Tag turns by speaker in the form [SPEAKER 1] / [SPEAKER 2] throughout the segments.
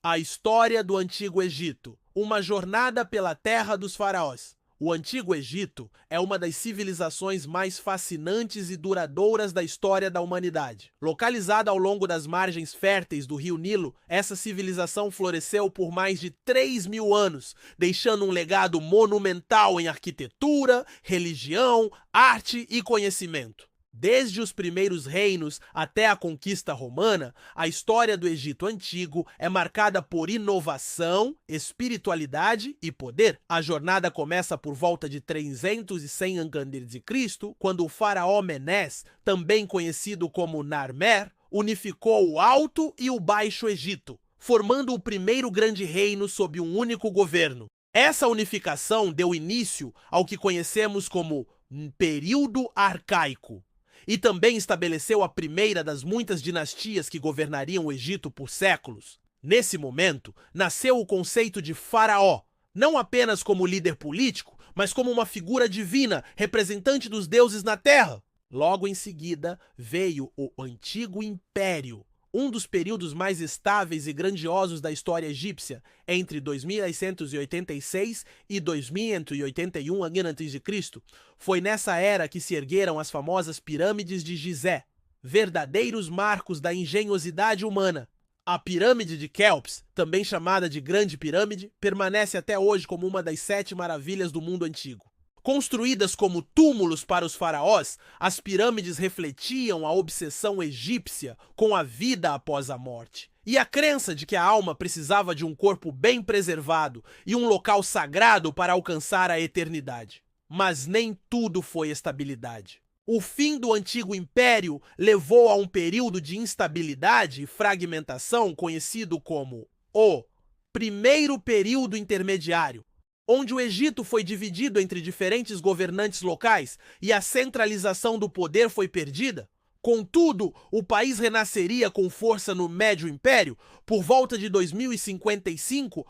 [SPEAKER 1] A história do Antigo Egito, uma jornada pela terra dos faraós. O Antigo Egito é uma das civilizações mais fascinantes e duradouras da história da humanidade. Localizada ao longo das margens férteis do rio Nilo, essa civilização floresceu por mais de 3.000 anos, deixando um legado monumental em arquitetura, religião, arte e conhecimento. Desde os primeiros reinos até a conquista romana, a história do Egito Antigo é marcada por inovação, espiritualidade e poder. A jornada começa por volta de 300 a.C., quando o faraó Menés, também conhecido como Narmer, unificou o Alto e o Baixo Egito, formando o primeiro grande reino sob um único governo. Essa unificação deu início ao que conhecemos como período arcaico, e também estabeleceu a primeira das muitas dinastias que governariam o Egito por séculos. Nesse momento, nasceu o conceito de faraó, não apenas como líder político, mas como uma figura divina, representante dos deuses na terra. Logo em seguida, veio o Antigo Império, um dos períodos mais estáveis e grandiosos da história egípcia, entre 2686 e 2081 a.C. Foi nessa era que se ergueram as famosas pirâmides de Gizé, verdadeiros marcos da engenhosidade humana. A pirâmide de Quéops, também chamada de Grande Pirâmide, permanece até hoje como uma das 7 maravilhas do mundo antigo. Construídas como túmulos para os faraós, as pirâmides refletiam a obsessão egípcia com a vida após a morte e a crença de que a alma precisava de um corpo bem preservado e um local sagrado para alcançar a eternidade. Mas nem tudo foi estabilidade. O fim do Antigo Império levou a um período de instabilidade e fragmentação conhecido como o Primeiro Período Intermediário, onde o Egito foi dividido entre diferentes governantes locais e a centralização do poder foi perdida. Contudo, o país renasceria com força no Médio Império por volta de 2055,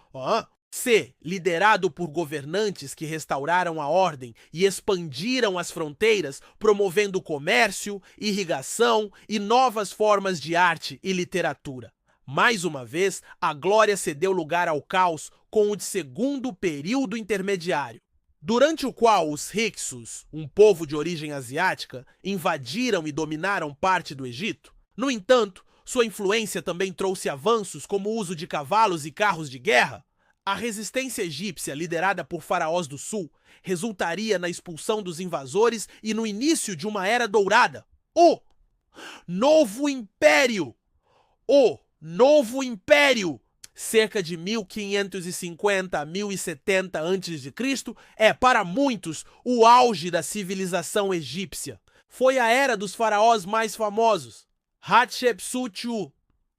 [SPEAKER 1] liderado por governantes que restauraram a ordem e expandiram as fronteiras, promovendo comércio, irrigação e novas formas de arte e literatura. Mais uma vez, a glória cedeu lugar ao caos com o de Segundo Período Intermediário, durante o qual os Hyksos, um povo de origem asiática, invadiram e dominaram parte do Egito. No entanto, sua influência também trouxe avanços como o uso de cavalos e carros de guerra. A resistência egípcia, liderada por faraós do sul, resultaria na expulsão dos invasores e no início de uma era dourada. O Novo Império! Novo Império, cerca de 1550 a 1070 a.C., é, para muitos, o auge da civilização egípcia. Foi a era dos faraós mais famosos. Hatshepsut,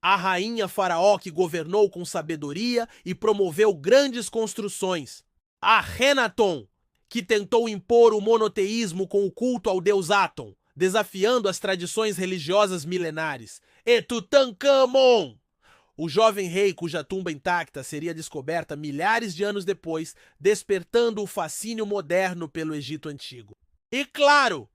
[SPEAKER 1] a rainha faraó que governou com sabedoria e promoveu grandes construções. Akhenaton, que tentou impor o monoteísmo com o culto ao deus Aton, desafiando as tradições religiosas milenares. E Tutankhamon, o jovem rei cuja tumba intacta seria descoberta milhares de anos depois, despertando o fascínio moderno pelo Egito Antigo. E claro,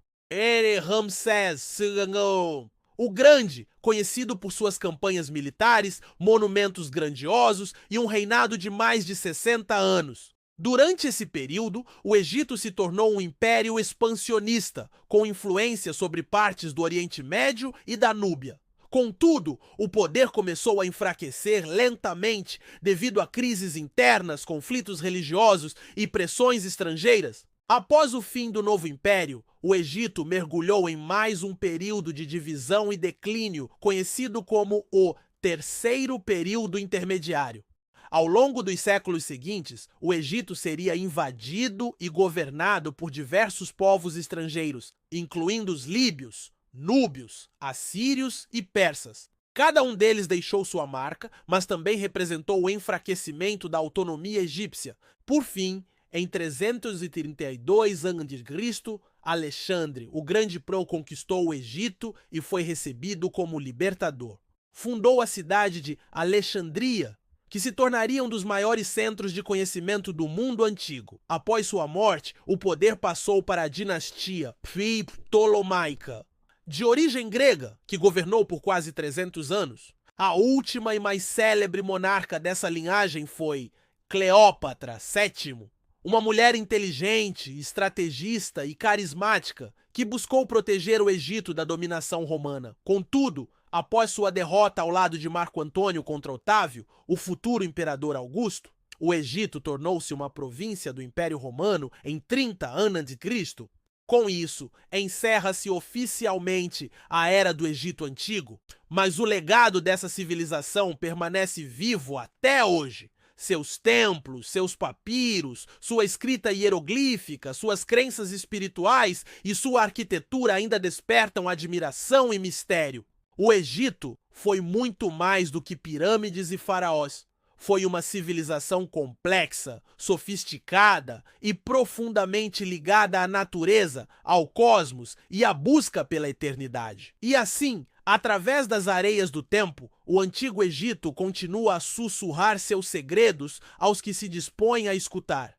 [SPEAKER 1] Ramsés II, o Grande, conhecido por suas campanhas militares, monumentos grandiosos e um reinado de mais de 60 anos. Durante esse período, o Egito se tornou um império expansionista, com influência sobre partes do Oriente Médio e da Núbia. Contudo, o poder começou a enfraquecer lentamente devido a crises internas, conflitos religiosos e pressões estrangeiras. Após o fim do Novo Império, o Egito mergulhou em mais um período de divisão e declínio, conhecido como o Terceiro Período Intermediário. Ao longo dos séculos seguintes, o Egito seria invadido e governado por diversos povos estrangeiros, incluindo os líbios, núbios, assírios e persas. Cada um deles deixou sua marca, mas também representou o enfraquecimento da autonomia egípcia. Por fim, em 332 a.C., Alexandre, o Grande conquistou o Egito e foi recebido como libertador. Fundou a cidade de Alexandria, que se tornaria um dos maiores centros de conhecimento do mundo antigo. Após sua morte, o poder passou para a dinastia Ptolomaica, de origem grega, que governou por quase 300 anos. A última e mais célebre monarca dessa linhagem foi Cleópatra VII, uma mulher inteligente, estrategista e carismática que buscou proteger o Egito da dominação romana. Contudo, após sua derrota ao lado de Marco Antônio contra Otávio, o futuro imperador Augusto, o Egito tornou-se uma província do Império Romano em 30 a.C. Com isso, encerra-se oficialmente a Era do Egito Antigo, mas o legado dessa civilização permanece vivo até hoje. Seus templos, seus papiros, sua escrita hieroglífica, suas crenças espirituais e sua arquitetura ainda despertam admiração e mistério. O Egito foi muito mais do que pirâmides e faraós. Foi uma civilização complexa, sofisticada e profundamente ligada à natureza, ao cosmos e à busca pela eternidade. E assim, através das areias do tempo, o Antigo Egito continua a sussurrar seus segredos aos que se dispõem a escutar.